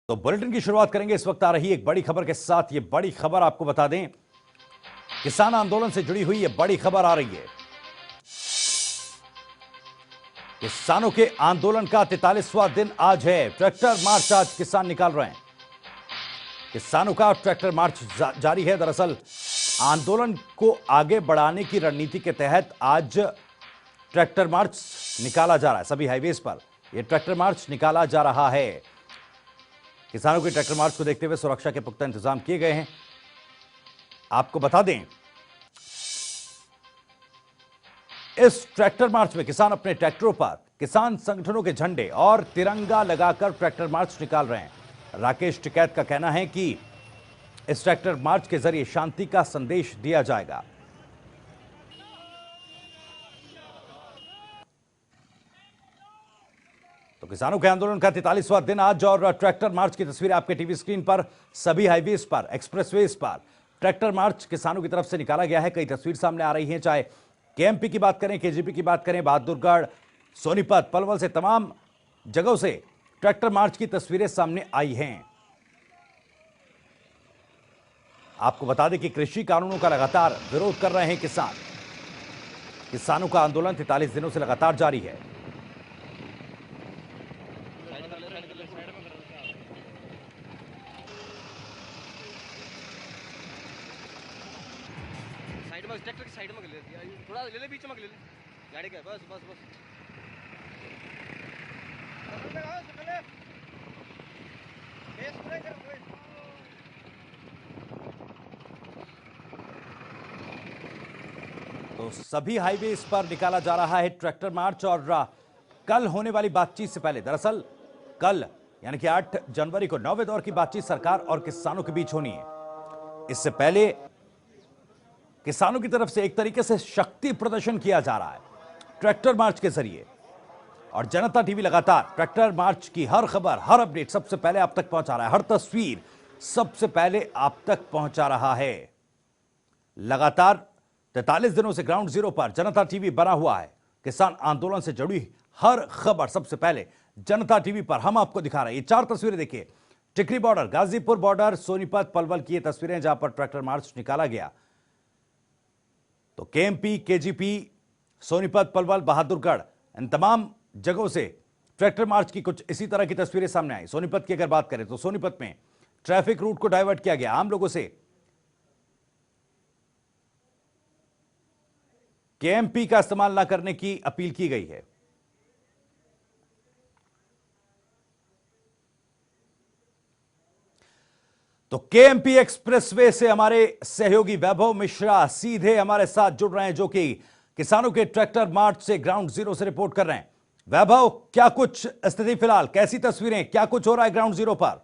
तो बुलेटिन की शुरुआत करेंगे इस वक्त आ रही एक बड़ी खबर के साथ। ये बड़ी खबर आपको बता दें, किसान आंदोलन से जुड़ी हुई ये बड़ी खबर आ रही है। किसानों के आंदोलन का 43वां दिन आज है। ट्रैक्टर मार्च आज किसान निकाल रहे हैं। किसानों का ट्रैक्टर मार्च जारी है। दरअसल आंदोलन को आगे बढ़ाने की रणनीति के तहत आज ट्रैक्टर मार्च निकाला जा रहा है। सभी हाईवेज पर यह ट्रैक्टर मार्च निकाला जा रहा है। किसानों के ट्रैक्टर मार्च को देखते हुए सुरक्षा के पुख्ता इंतजाम किए गए हैं। आपको बता दें, इस ट्रैक्टर मार्च में किसान अपने ट्रैक्टरों पर किसान संगठनों के झंडे और तिरंगा लगाकर ट्रैक्टर मार्च निकाल रहे हैं। राकेश टिकैत का कहना है कि इस ट्रैक्टर मार्च के जरिए शांति का संदेश दिया जाएगा। तो किसानों के आंदोलन का 43वां दिन आज और ट्रैक्टर मार्च की तस्वीरें आपके टीवी स्क्रीन पर। सभी हाईवेज पर, एक्सप्रेसवेज पर ट्रैक्टर मार्च किसानों की तरफ से निकाला गया है। कई तस्वीर सामने आ रही हैं, चाहे केएमपी की बात करें, केजीपी की बात करें, बहादुरगढ़, सोनीपत, पलवल से तमाम जगहों से ट्रैक्टर मार्च की तस्वीरें सामने आई हैं। आपको बता दें कि कृषि कानूनों का लगातार विरोध कर रहे हैं किसान। किसानों का आंदोलन 43 दिनों से लगातार जारी है। ट्रैक्टर की साइड में ले दिया, थोड़ा ले ले, बीच में ले ले गाड़ी का। बस बस बस तो सभी हाईवेज पर निकाला जा रहा है ट्रैक्टर मार्च। और कल होने वाली बातचीत से पहले, दरअसल कल यानी कि 8 जनवरी को 9वें दौर की बातचीत सरकार और किसानों के बीच होनी है। इससे पहले किसानों की तरफ से एक तरीके से शक्ति प्रदर्शन किया जा रहा है ट्रैक्टर मार्च के जरिए। और जनता टीवी लगातार ट्रैक्टर मार्च की हर खबर, हर अपडेट सबसे पहले आप तक पहुंचा रहा है। हर तस्वीर सबसे पहले आप तक पहुंचा रहा है। लगातार 43 दिनों से ग्राउंड जीरो पर जनता टीवी बना हुआ है। किसान आंदोलन से जुड़ी हर खबर सबसे पहले जनता टीवी पर हम आपको दिखा रहे हैं। ये 4 तस्वीरें देखिए। टिकरी बॉर्डर, गाजीपुर बॉर्डर, सोनीपत, पलवल की ये तस्वीरें जहां पर ट्रैक्टर मार्च निकाला गया। तो केएमपी, केजीपी, सोनीपत, पलवल, बहादुरगढ़, इन तमाम जगहों से ट्रैक्टर मार्च की कुछ इसी तरह की तस्वीरें सामने आई। सोनीपत की अगर बात करें तो सोनीपत में ट्रैफिक रूट को डाइवर्ट किया गया। आम लोगों से केएमपी का इस्तेमाल ना करने की अपील की गई है। तो केएमपी एक्सप्रेसवे से हमारे सहयोगी वैभव मिश्रा सीधे हमारे साथ जुड़ रहे हैं, जो कि किसानों के ट्रैक्टर मार्च से ग्राउंड जीरो से रिपोर्ट कर रहे हैं। वैभव, क्या कुछ स्थिति फिलहाल, कैसी तस्वीरें, क्या कुछ हो रहा है ग्राउंड जीरो पर?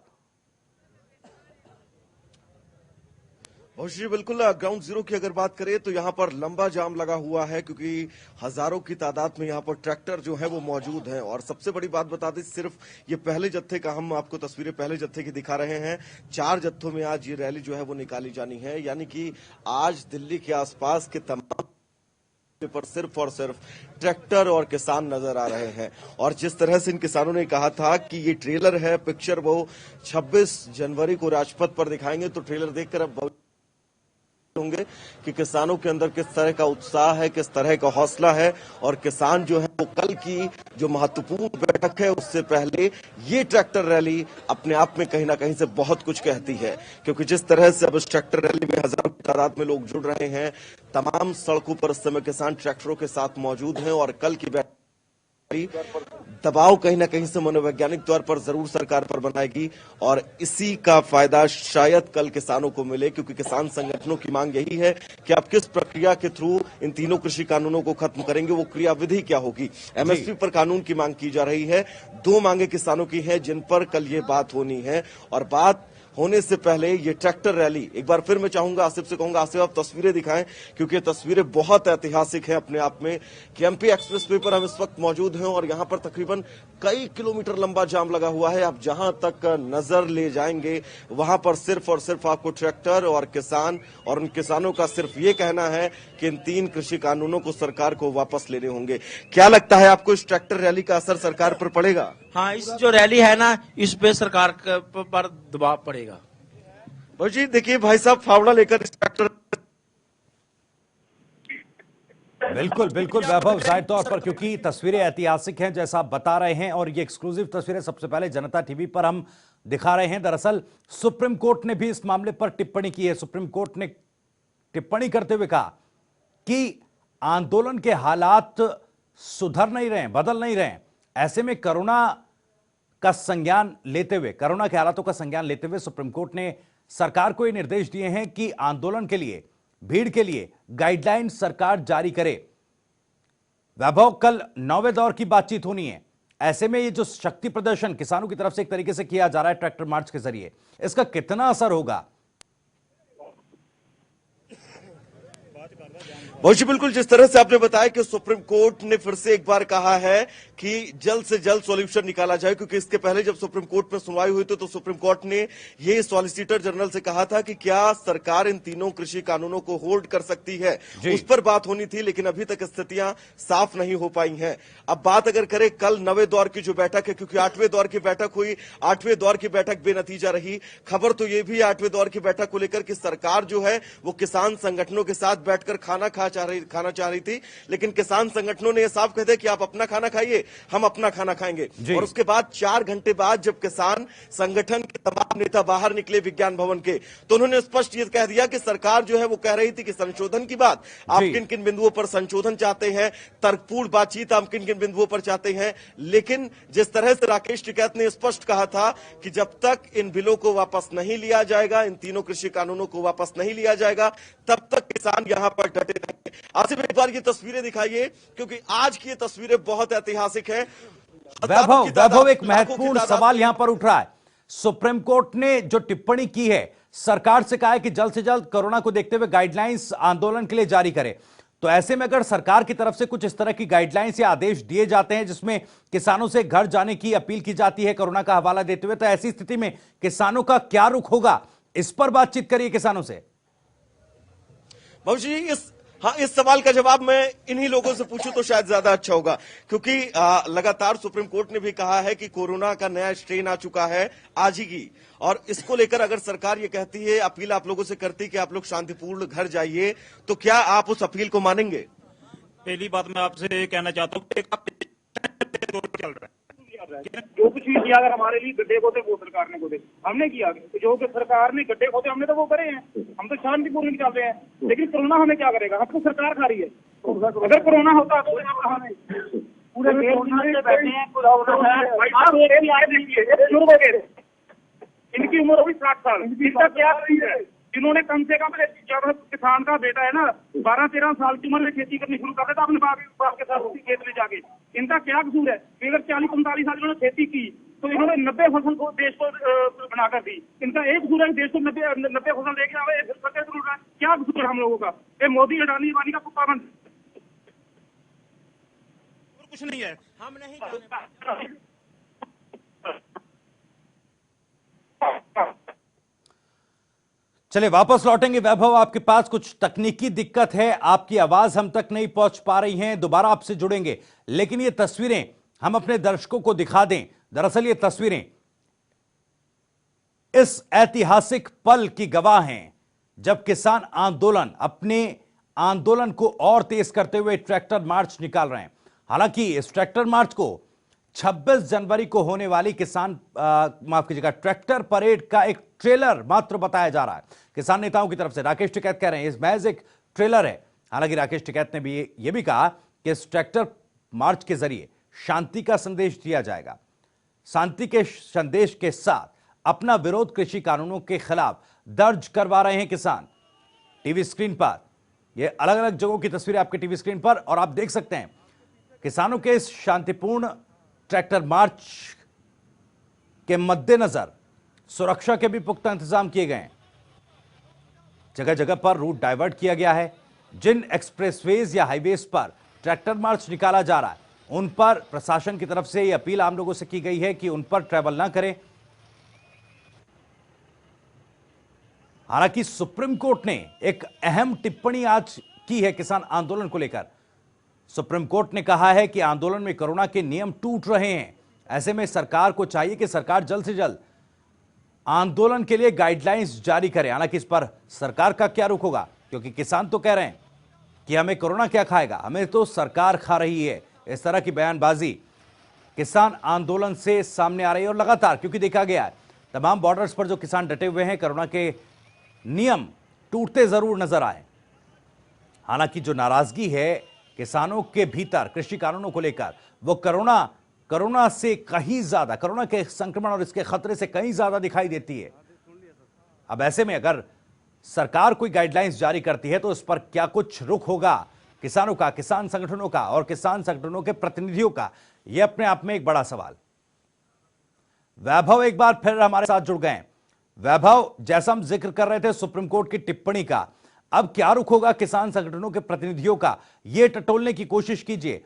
जी बिल्कुल, ग्राउंड जीरो की अगर बात करें तो यहाँ पर लंबा जाम लगा हुआ है, क्योंकि हजारों की तादाद में यहाँ पर ट्रैक्टर जो है वो मौजूद हैं। और सबसे बड़ी बात बता दें, सिर्फ ये पहले जत्थे का हम आपको तस्वीरें पहले जत्थे की दिखा रहे हैं। 4 जत्थों में आज ये रैली जो है वो निकाली जानी है। यानी कि आज दिल्ली के आसपास के तमाम पर सिर्फ और सिर्फ ट्रैक्टर और किसान नजर आ रहे हैं। और जिस तरह से इन किसानों ने कहा था कि ये ट्रेलर है, पिक्चर वो 26 जनवरी को राजपथ पर दिखाएंगे, तो ट्रेलर देखकर अब होंगे कि किसानों के अंदर किस तरह का उत्साह है, किस तरह का हौसला है। और किसान जो है वो कल की जो महत्वपूर्ण बैठक है उससे पहले ये ट्रैक्टर रैली अपने आप में कहीं ना कहीं से बहुत कुछ कहती है, क्योंकि जिस तरह से अब इस ट्रैक्टर रैली में हजारों की तादाद में लोग जुड़ रहे हैं। तमाम सड़कों पर इस समय किसान ट्रैक्टरों के साथ मौजूद हैं। और कल की बैठक दबाव कहीं ना कहीं से मनोवैज्ञानिक तौर पर जरूर सरकार पर बनाएगी। और इसी का फायदा शायद कल किसानों को मिले, क्योंकि किसान संगठनों की मांग यही है कि आप किस प्रक्रिया के थ्रू इन तीनों कृषि कानूनों को खत्म करेंगे, वो क्रियाविधि क्या होगी। एमएसपी पर कानून की मांग की जा रही है। 2 मांगे किसानों की हैं जिन पर कल ये बात होनी है। और बात होने से पहले ये ट्रैक्टर रैली, एक बार फिर मैं चाहूंगा आसिफ से कहूंगा, आसिफ आप तस्वीरें दिखाएं, क्योंकि ये तस्वीरें बहुत ऐतिहासिक हैं अपने आप में। केएमपी एक्सप्रेसवे पर हम इस वक्त मौजूद हैं और यहां पर तकरीबन कई किलोमीटर लंबा जाम लगा हुआ है। आप जहां तक नजर ले जाएंगे वहां पर सिर्फ और सिर्फ आपको ट्रैक्टर और किसान, और उन किसानों का सिर्फ ये कहना है कि इन 3 कृषि कानूनों को सरकार को वापस लेने होंगे। क्या लगता है आपको, इस ट्रैक्टर रैली का असर सरकार पर पड़ेगा? हाँ, इस जो रैली है ना, इस पे सरकार पर दबाव पड़ेगा। जी देखिए भाई साहब, फावड़ा लेकर इस ट्रैक्टर बिल्कुल बिल्कुल वैभव, जाहिर तौर पर क्योंकि तस्वीरें ऐतिहासिक हैं जैसा आप बता रहे हैं, और ये एक्सक्लूसिव तस्वीरें सबसे पहले जनता टीवी पर हम दिखा रहे हैं। दरअसल सुप्रीम कोर्ट ने भी इस मामले पर टिप्पणी की है। सुप्रीम कोर्ट ने टिप्पणी करते हुए कहा कि आंदोलन के हालात सुधर नहीं रहे, बदल नहीं रहे। ऐसे में कोरोना का संज्ञान लेते हुए, कोरोना के हालातों का संज्ञान लेते हुए सुप्रीम कोर्ट ने सरकार को यह निर्देश दिए हैं कि आंदोलन के लिए, भीड़ के लिए गाइडलाइन सरकार जारी करे। वैभव, कल 9वें दौर की बातचीत होनी है। ऐसे में ये जो शक्ति प्रदर्शन किसानों की तरफ से एक तरीके से किया जा रहा है ट्रैक्टर मार्च के जरिए, इसका कितना असर होगा? जी बिल्कुल, जिस तरह से आपने बताया कि सुप्रीम कोर्ट ने फिर से एक बार कहा है कि जल्द से जल्द सॉल्यूशन निकाला जाए, क्योंकि इसके पहले जब सुप्रीम कोर्ट में सुनवाई हुई थी तो सुप्रीम कोर्ट ने ये सॉलिसिटर जनरल से कहा था कि क्या सरकार इन तीनों कृषि कानूनों को होल्ड कर सकती है, उस पर बात होनी थी, लेकिन अभी तक स्थितियां साफ नहीं हो पाई हैं। अब बात अगर करें कल 9वें दौर की जो बैठक है, क्योंकि 8वें दौर की बैठक हुई, 8वें दौर की बैठक बेनतीजा रही। खबर तो ये भी 8वें दौर की बैठक को लेकर कि सरकार जो है वो किसान संगठनों के साथ बैठकर खाना खाना चाह रही थी, लेकिन किसान संगठनों ने यह साफ कह दिया कि आप अपना खाना खाइए, हम अपना खाना खाएंगे। और उसके बाद 4 घंटे बाद जब किसान संगठन के तमाम नेता बाहर निकले विज्ञान भवन के, तो उन्होंने स्पष्ट ये कह दिया कि सरकार जो है वो कह रही थी कि संशोधन की बात, आप किन किन बिंदुओं पर संशोधन चाहते हैं, तर्कपूर्ण बातचीत आप किन किन बिंदुओं पर चाहते हैं। लेकिन जिस तरह से राकेश टिकैत ने स्पष्ट कहा था कि जब तक इन बिलों को वापस नहीं लिया जाएगा, इन तीनों कृषि कानूनों को वापस नहीं लिया जाएगा, तब तक किसान यहां पर डटे रहेंगे। आसिफ, एक बार ये तस्वीरें दिखाइए, क्योंकि आज की ये तस्वीरें बहुत ऐतिहासिक हैं। वैभव, एक महत्वपूर्ण सवाल यहां पर उठ रहा है। सुप्रीम कोर्ट ने जो टिप्पणी की है, सरकार से कहा है कि जल्द से जल्द कोरोना को देखते हुए गाइडलाइंस आंदोलन के लिए जारी करे। तो ऐसे में अगर सरकार की तरफ से कुछ इस तरह की गाइडलाइंस या आदेश दिए जाते हैं जिसमें किसानों से घर जाने की अपील की जाती है कोरोना का हवाला देते हुए, तो ऐसी स्थिति में किसानों का क्या रुख होगा? इस पर बातचीत करिए किसानों से। जी इस सवाल का जवाब मैं इन्हीं लोगों से पूछूं तो शायद ज्यादा अच्छा होगा, क्योंकि लगातार सुप्रीम कोर्ट ने भी कहा है कि कोरोना का नया स्ट्रेन आ चुका है आज ही की, और इसको लेकर अगर सरकार ये कहती है, अपील आप लोगों से करती है कि आप लोग शांतिपूर्ण घर जाइए, तो क्या आप उस अपील को मानेंगे? पहली बात मैं आपसे कहना चाहता हूँ चल रहा है, जो कुछ भी किया अगर हमारे लिए गड्ढे खोदे वो सरकार ने खोदे, हमने किया जो कि सरकार ने गड्ढे खोदे हमने तो वो करे हैं, हम तो शांतिपूर्ण चल रहे हैं। लेकिन कोरोना हमें क्या करेगा, हमको सरकार खा रही है। अगर कोरोना होता तो हमें पूरे बैठे हैं, इनकी उम्र होगी 60 साल, इसका क्या है? जिन्होंने कम से कम, जब किसान का बेटा है ना 12-13 साल की उम्र में खेती करनी शुरू कर देता अपने बाप के साथ उसी खेत में जाके, इनका क्या कसूर है? अगर 40-45 साल इन्होंने खेती की तो इन्होंने 90 फसल को देश को बनाकर दी। इनका एक कसूर है देश को 90 फसल लेके आवे, क्या कसूर है हम लोगों का? ये मोदी अडानी वानी का पुप्पा बन, कुछ नहीं है, हम नहीं जानते। चलिए वापस लौटेंगे। वैभव, आपके पास कुछ तकनीकी दिक्कत है, आपकी आवाज हम तक नहीं पहुंच पा रही है, दोबारा आपसे जुड़ेंगे। लेकिन ये तस्वीरें हम अपने दर्शकों को दिखा दें। दरअसल ये तस्वीरें इस ऐतिहासिक पल की गवाह हैं जब किसान आंदोलन अपने आंदोलन को और तेज करते हुए ट्रैक्टर मार्च निकाल रहे हैं। हालांकि इस ट्रैक्टर मार्च को 26 जनवरी को होने वाली माफ कीजिएगा, ट्रैक्टर परेड का एक ट्रेलर मात्र बताया जा रहा है किसान नेताओं की तरफ से। राकेश टिकैत कह रहे हैं इस महज एक ट्रेलर है। हालांकि राकेश टिकैत ने भी यह भी कहा कि इस ट्रैक्टर मार्च के जरिए शांति का संदेश दिया जाएगा। शांति के संदेश के साथ अपना विरोध कृषि कानूनों के खिलाफ दर्ज करवा रहे हैं किसान। टीवी स्क्रीन पर ये अलग अलग जगहों की तस्वीरें आपके टीवी स्क्रीन पर, और आप देख सकते हैं किसानों के इस शांतिपूर्ण ट्रैक्टर मार्च के मद्देनजर सुरक्षा के भी पुख्ता इंतजाम किए गए हैं। जगह जगह पर रूट डाइवर्ट किया गया है। जिन एक्सप्रेसवेज या हाईवेज पर ट्रैक्टर मार्च निकाला जा रहा है उन पर प्रशासन की तरफ से यह अपील आम लोगों से की गई है कि उन पर ट्रैवल ना करें। हालांकि सुप्रीम कोर्ट ने एक अहम टिप्पणी आज की है किसान आंदोलन को लेकर। सुप्रीम कोर्ट ने कहा है कि आंदोलन में कोरोना के नियम टूट रहे हैं। ऐसे में सरकार को चाहिए कि सरकार जल्द से जल्द आंदोलन के लिए गाइडलाइंस जारी करे। हालांकि इस पर सरकार का क्या रुख होगा, क्योंकि किसान तो कह रहे हैं कि हमें कोरोना क्या खाएगा, हमें तो सरकार खा रही है। इस तरह की बयानबाजी किसान आंदोलन से सामने आ रही है। और लगातार क्योंकि देखा गया है तमाम बॉर्डर्स पर जो किसान डटे हुए हैं, कोरोना के नियम टूटते जरूर नजर आए। हालांकि जो नाराजगी है किसानों के भीतर कृषि कानूनों को लेकर, वो कोरोना से कहीं ज्यादा, कोरोना के संक्रमण और इसके खतरे से कहीं ज्यादा दिखाई देती है। अब ऐसे में अगर सरकार कोई गाइडलाइंस जारी करती है तो इस पर क्या कुछ रुख होगा किसानों का, किसान संगठनों का और किसान संगठनों के प्रतिनिधियों का, यह अपने आप में एक बड़ा सवाल। वैभव एक बार फिर हमारे साथ जुड़ गए। वैभव, जैसा हम जिक्र कर रहे थे सुप्रीम कोर्ट की टिप्पणी का, अब क्या रुख होगा किसान संगठनों के प्रतिनिधियों का, यह टटोलने की कोशिश कीजिए।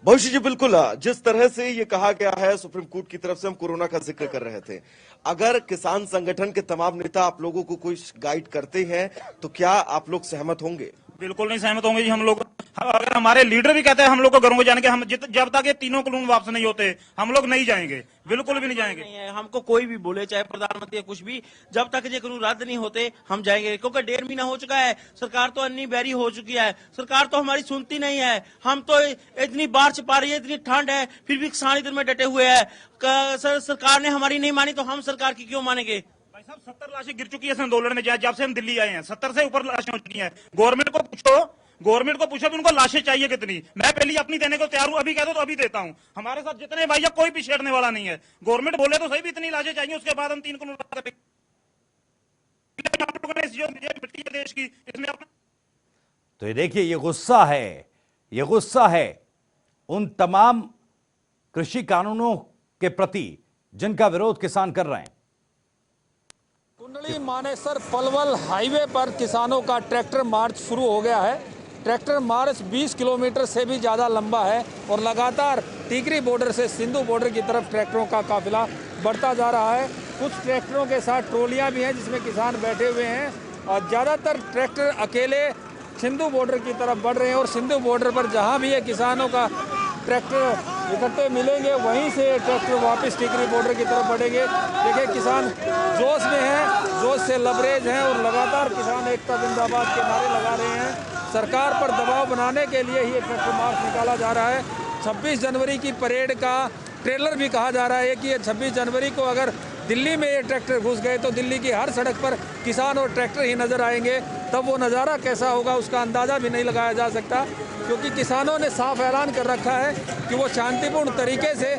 भविष्य जी, बिल्कुल जिस तरह से ये कहा गया है सुप्रीम कोर्ट की तरफ से, हम कोरोना का जिक्र कर रहे थे, अगर किसान संगठन के तमाम नेता आप लोगों को कोई गाइड करते हैं तो क्या आप लोग सहमत होंगे? बिल्कुल नहीं सहमत होंगे जी। हम लोग, अगर हमारे लीडर भी कहते हैं हम लोग को घरों को जाने के, हम जब तक ये तीनों कानून वापस नहीं होते हम लोग नहीं जाएंगे, बिल्कुल भी नहीं जाएंगे। नहीं है, हमको कोई भी बोले, चाहे प्रधानमंत्री या कुछ भी, जब तक ये कानून रद्द नहीं होते हम जाएंगे। क्योंकि 1.5 महीना हो चुका है, सरकार तो अन्नी बैरी हो चुकी है, सरकार तो हमारी सुनती नहीं है। हम तो इतनी बाढ़ छिपा रही है, इतनी ठंड है, फिर भी किसान इधर में डटे हुए हैं। सरकार ने हमारी नहीं मानी तो हम सरकार की क्यों मानेंगे? भाई साहब 70 लाशें गिर चुकी है इस आंदोलन में, जब से हम दिल्ली आए हैं 70 से ऊपर लाशें हो चुकी हैं। गवर्नमेंट को पूछो भी उनको लाशें चाहिए कितनी। मैं पहले अपनी देने को तैयार हूं, अभी कह दो तो अभी देता हूं। हमारे साथ जितने भाई अब कोई भी छेड़ने वाला नहीं है। गवर्नमेंट बोले तो सही भी इतनी लाशें चाहिए, उसके बाद हम 3 कानून देश की इसमें अपना। तो ये देखिए, ये गुस्सा है उन तमाम कृषि कानूनों के प्रति जिनका विरोध किसान कर रहे हैं। कुंडली मानेसर पलवल हाईवे पर किसानों का ट्रैक्टर मार्च शुरू हो गया है। ट्रैक्टर मार्च 20 किलोमीटर से भी ज़्यादा लंबा है और लगातार टीकरी बॉर्डर से सिंधु बॉर्डर की तरफ ट्रैक्टरों का काफिला बढ़ता जा रहा है। कुछ ट्रैक्टरों के साथ ट्रॉलियां भी हैं जिसमें किसान बैठे हुए हैं और ज़्यादातर ट्रैक्टर अकेले सिंधु बॉर्डर की तरफ बढ़ रहे हैं। और सिंधु बॉर्डर पर जहाँ भी ये किसानों का ट्रैक्टर इकट्ठे मिलेंगे वहीं से ट्रैक्टर वापस टीकरी बॉर्डर की तरफ बढ़ेंगे। देखिए किसान जोश में हैं, जोश से लबरेज हैं और लगातार किसान एकता जिंदाबाद के नारे लगा रहे हैं। सरकार पर दबाव बनाने के लिए ही ये ट्रैक्टर मार्च निकाला जा रहा है। 26 जनवरी की परेड का ट्रेलर भी कहा जा रहा है कि ये 26 जनवरी को अगर दिल्ली में ये ट्रैक्टर घुस गए तो दिल्ली की हर सड़क पर किसान और ट्रैक्टर ही नजर आएंगे। तब वो नज़ारा कैसा होगा उसका अंदाज़ा भी नहीं लगाया जा सकता, क्योंकि किसानों ने साफ ऐलान कर रखा है कि वो शांतिपूर्ण तरीके से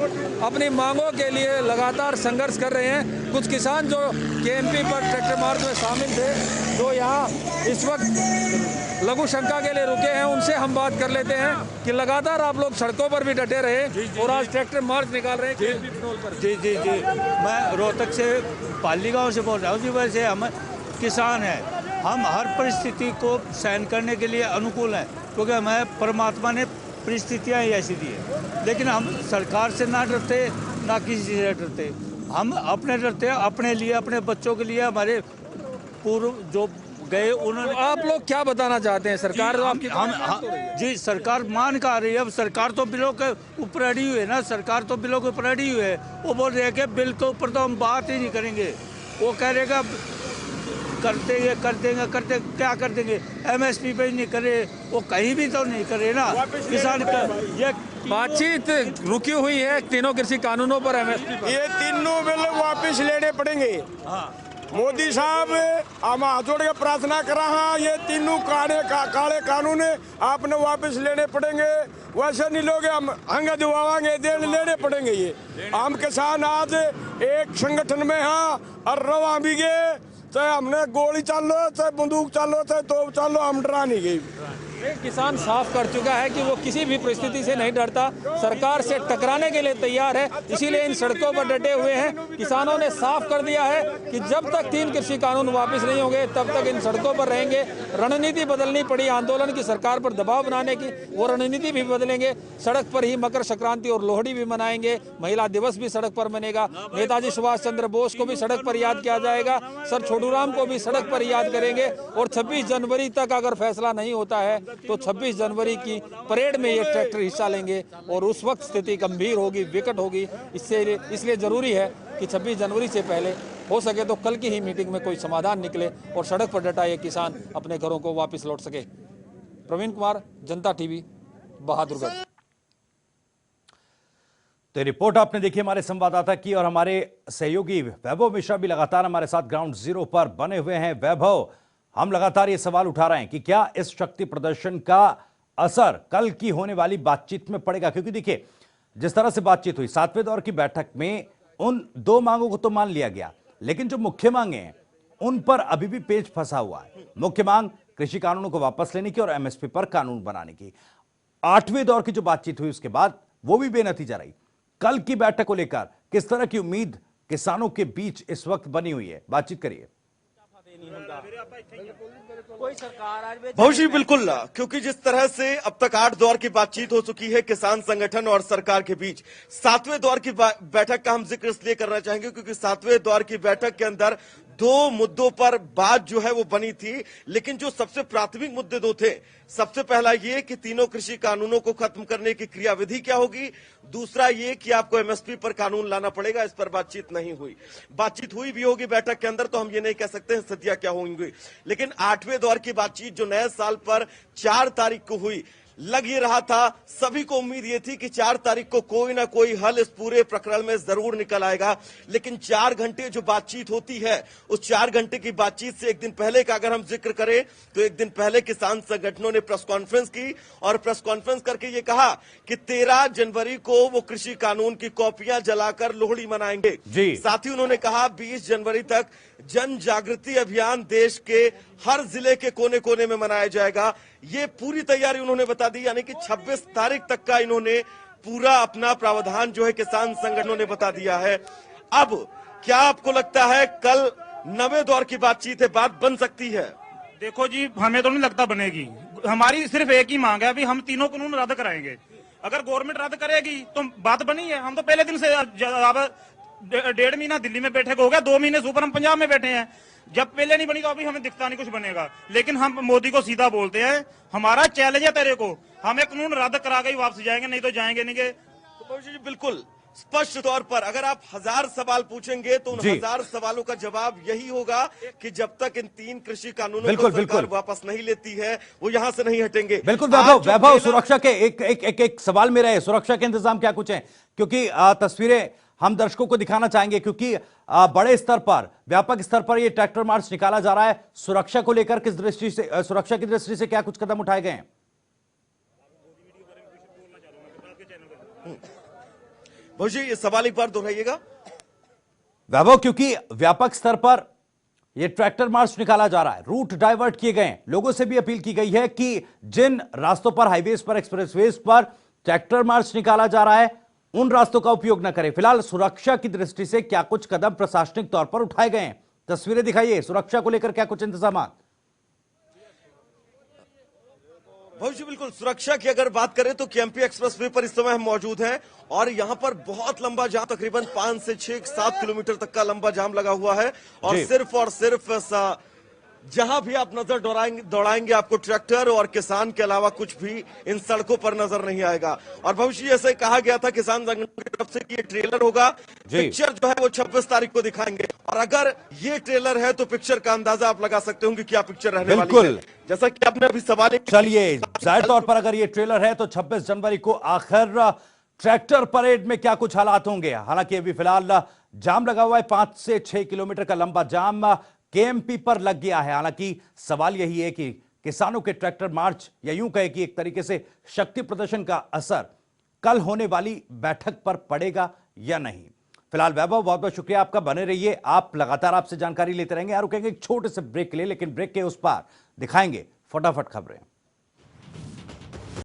अपनी मांगों के लिए लगातार संघर्ष कर रहे हैं। कुछ किसान जो केएमपी पर ट्रैक्टर मार्च में शामिल थे, जो यहाँ इस वक्त लघु शंका के लिए रुके हैं, उनसे हम बात कर लेते हैं कि लगातार आप लोग सड़कों पर भी डटे रहे और आज ट्रैक्टर मार्च निकाल रहे हैं केएमपी पेट्रोल पर। जी जी जी, मैं रोहतक से पाली गाँव से बोल रहा हूँ जी। वैसे हम किसान हैं, हम हर परिस्थिति को सहन करने के लिए अनुकूल हैं, क्योंकि हमें परमात्मा ने परिस्थितियाँ ही ऐसी दी है। लेकिन हम सरकार से ना डरते ना किसी से डरते, हम अपने डरते हैं अपने लिए, अपने बच्चों के लिए, हमारे पूर्व जो गए उन्होंने। तो आप लोग क्या बताना चाहते हैं? सरकार जी सरकार मान का रही है। अब सरकार तो बिलों के ऊपर अड़ी हुई है ना, सरकार तो बिलों के ऊपर अड़ी हुई है। वो बोल रहे हैं कि बिल के ऊपर तो हम बात ही नहीं करेंगे। वो कह रहेगा कर देंगे क्या कर देंगे, MSP पे नहीं करे, वो कहीं भी तो नहीं करे ना। किसान का ये बातचीत रुकी हुई है तीनों कृषि कानूनों पर MSP पर। ये तीनों बिल वापस लेने पड़ेंगे। मोदी साहब हम हाथ जोड़ के प्रार्थना कर रहा हूँ, ये तीनों काले कानून आपने वापस लेने पड़ेंगे। वैसे नहीं लोगे हम हंगा दिवावांगे, लेने पड़ेंगे। ये हम किसान आज एक संगठन में हैं और रवा भी गए, चाहे हमने गोली चालो, चाहे बंदूक चालो, चाहे तोप चालो, हम डरा नहीं गई। किसान साफ कर चुका है कि वो किसी भी परिस्थिति से नहीं डरता, सरकार से टकराने के लिए तैयार है, इसीलिए इन सड़कों पर डटे हुए हैं। किसानों ने साफ कर दिया है कि जब तक 3 कृषि कानून वापस नहीं होंगे तब तक इन सड़कों पर रहेंगे। रणनीति बदलनी पड़ी आंदोलन की, सरकार पर दबाव बनाने की, वो रणनीति भी बदलेंगे। सड़क पर ही मकर संक्रांति और लोहड़ी भी मनाएंगे, महिला दिवस भी सड़क पर मनेगा, नेताजी सुभाष चंद्र बोस को भी सड़क पर याद किया जाएगा, सर छोटूराम को भी सड़क पर याद करेंगे। और 26 जनवरी तक अगर फैसला नहीं होता है तो 26 जनवरी की परेड में ये ट्रैक्टर हिस्सा लेंगे और उस वक्त स्थिति गंभीर होगी, विकट होगी। इसलिए जरूरी है कि 26 जनवरी से पहले हो सके तो कल की ही मीटिंग में कोई समाधान निकले और सड़क पर डटा ये किसान अपने घरों को वापस लौट सके। प्रवीण कुमार, जनता टीवी, बहादुरगढ़। तो रिपोर्ट आपने देखी हमारे संवाददाता की, और हमारे सहयोगी वैभव मिश्रा भी लगातार हमारे साथ ग्राउंड जीरो पर बने हुए हैं। वैभव, हम लगातार ये सवाल उठा रहे हैं कि क्या इस शक्ति प्रदर्शन का असर कल की होने वाली बातचीत में पड़ेगा, क्योंकि देखिए जिस तरह से बातचीत हुई 7वें दौर की बैठक में, उन 2 मांगों को तो मान लिया गया, लेकिन जो मुख्य मांगे हैं उन पर अभी भी पेच फंसा हुआ है। मुख्य मांग कृषि कानूनों को वापस लेने की और एमएसपी पर कानून बनाने की। 8वें दौर की जो बातचीत हुई उसके बाद वो भी बेनतीजा रही। कल की बैठक को लेकर किस तरह की उम्मीद किसानों के बीच इस वक्त बनी हुई है, बातचीत करिए। कोई सरकार भविष्य बिल्कुल ना, क्योंकि जिस तरह से अब तक 8 दौर की बातचीत हो चुकी है किसान संगठन और सरकार के बीच, 7वें दौर की बैठक का हम जिक्र इसलिए करना चाहेंगे क्योंकि 7वें दौर की बैठक के अंदर 2 मुद्दों पर बात जो है वो बनी थी, लेकिन जो सबसे प्राथमिक मुद्दे 2 थे। सबसे पहला ये कि तीनों कृषि कानूनों को खत्म करने की क्रियाविधि क्या होगी, दूसरा ये कि आपको एमएसपी पर कानून लाना पड़ेगा। इस पर बातचीत नहीं हुई। बातचीत हुई भी होगी बैठक के अंदर तो हम ये नहीं कह सकते हैं स्थितियां क्या होंगी, लेकिन 8वें दौर की बातचीत जो नए साल पर 4 तारीख को हुई, लग ये रहा था, सभी को उम्मीद ये थी कि 4 तारीख को कोई ना कोई हल इस पूरे प्रकरण में जरूर निकल आएगा। लेकिन 4 घंटे जो बातचीत होती है, उस 4 घंटे की बातचीत से एक दिन पहले का अगर हम जिक्र करें तो एक दिन पहले किसान संगठनों ने प्रेस कॉन्फ्रेंस की और प्रेस कॉन्फ्रेंस करके ये कहा कि 13 जनवरी को वो कृषि कानून की कॉपियां जलाकर लोहड़ी मनाएंगे। साथ ही उन्होंने कहा 20 जनवरी तक जन जागृति अभियान देश के हर जिले के कोने कोने में मनाया जाएगा। ये पूरी तैयारी उन्होंने बता दी, यानी कि 26 तारीख तक का इन्होंने पूरा अपना प्रावधान जो है किसान संगठनों ने बता दिया है। अब क्या आपको लगता है कल 9वें दौर की बातचीत है, बात बन सकती है? देखो जी, हमें तो नहीं लगता बनेगी। हमारी सिर्फ एक ही मांग है, अभी हम तीनों कानून रद्द कराएंगे। अगर गवर्नमेंट रद्द करेगी तो बात बनी है। हम तो पहले दिन से 1.5 महीना दिल्ली में बैठे हो गया, 2 महीने से ऊपर हम पंजाब में बैठे हैं। जब पहले नहीं बनी तो अभी हमें दिखता नहीं कुछ बनेगा। लेकिन हम मोदी को सीधा बोलते हैं, हमारा चैलेंज है तेरे को, हमें कानून रद्द करा के ही वापस जाएंगे, नहीं तो जाएंगे नहीं के। तो बिल्कुल स्पष्ट तौर पर अगर आप 1000 सवाल पूछेंगे तो उन 1000 सवालों का जवाब यही होगा कि जब तक इन 3 कृषि कानूनों को सरकार वापस नहीं लेती है वो यहां से नहीं हटेंगे। बिल्कुल वैभव, सुरक्षा के एक सवाल मेरा है, सुरक्षा के इंतजाम क्या कुछ है? क्योंकि तस्वीरें हम दर्शकों को दिखाना चाहेंगे, क्योंकि बड़े स्तर पर, व्यापक स्तर पर ये ट्रैक्टर मार्च निकाला जा रहा है। सुरक्षा को लेकर किस दृष्टि से, सुरक्षा की दृष्टि से क्या कुछ कदम उठाए गए हैं? भौजी, ये सवाल एक बार दोहराइएगा। वैभव, क्योंकि व्यापक स्तर पर यह ट्रैक्टर मार्च निकाला जा रहा है, रूट डाइवर्ट किए गए हैं, लोगों से भी अपील की गई है कि जिन रास्तों पर, हाईवेज पर, एक्सप्रेसवेज पर ट्रैक्टर मार्च निकाला जा रहा है उन रास्तों का उपयोग न करें। फिलहाल सुरक्षा की दृष्टि से क्या कुछ कदम प्रशासनिक तौर पर उठाए गए हैं? तस्वीरें दिखाइए, सुरक्षा को लेकर क्या कुछ इंतजाम? भविष्य बिल्कुल, सुरक्षा की अगर बात करें तो केएमपी एक्सप्रेसवे पर इस समय हम मौजूद हैं और यहां पर बहुत लंबा जाम, तकरीबन 5 से 6-7 किलोमीटर तक का लंबा जाम लगा हुआ है और सिर्फ जहां भी आप नजर दौड़ाएंगे आपको ट्रैक्टर और किसान के अलावा कुछ भी इन सड़कों पर नजर नहीं आएगा। और भविष्य जैसे कहा गया था किसान संगठन की तरफ से कि ये ट्रेलर होगा, पिक्चर जो है वो 26 तारीख को दिखाएंगे और अगर ये ट्रेलर है तो पिक्चर का अंदाजा आप लगा सकते होंगे क्या पिक्चर रहने वाली है। जैसा कि आपने अभी सवाल, चलिए, जाहिर तौर पर अगर ये ट्रेलर है तो 26 जनवरी को आखिर ट्रैक्टर परेड में क्या कुछ हालात होंगे। हालांकि अभी फिलहाल जाम लगा हुआ है, 5 से 6 किलोमीटर का लंबा जाम केएमपी पर लग गया है। हालांकि सवाल यही है कि किसानों के ट्रैक्टर मार्च, या यूं कहे कि एक तरीके से शक्ति प्रदर्शन का असर कल होने वाली बैठक पर पड़ेगा या नहीं। फिलहाल वैभव, बहुत बहुत शुक्रिया आपका, बने रहिए, आप लगातार आपसे जानकारी लेते रहेंगे। रुकेंगे एक छोटे से ब्रेक के लिए, लेकिन ब्रेक के उस पार दिखाएंगे फटाफट खबरें।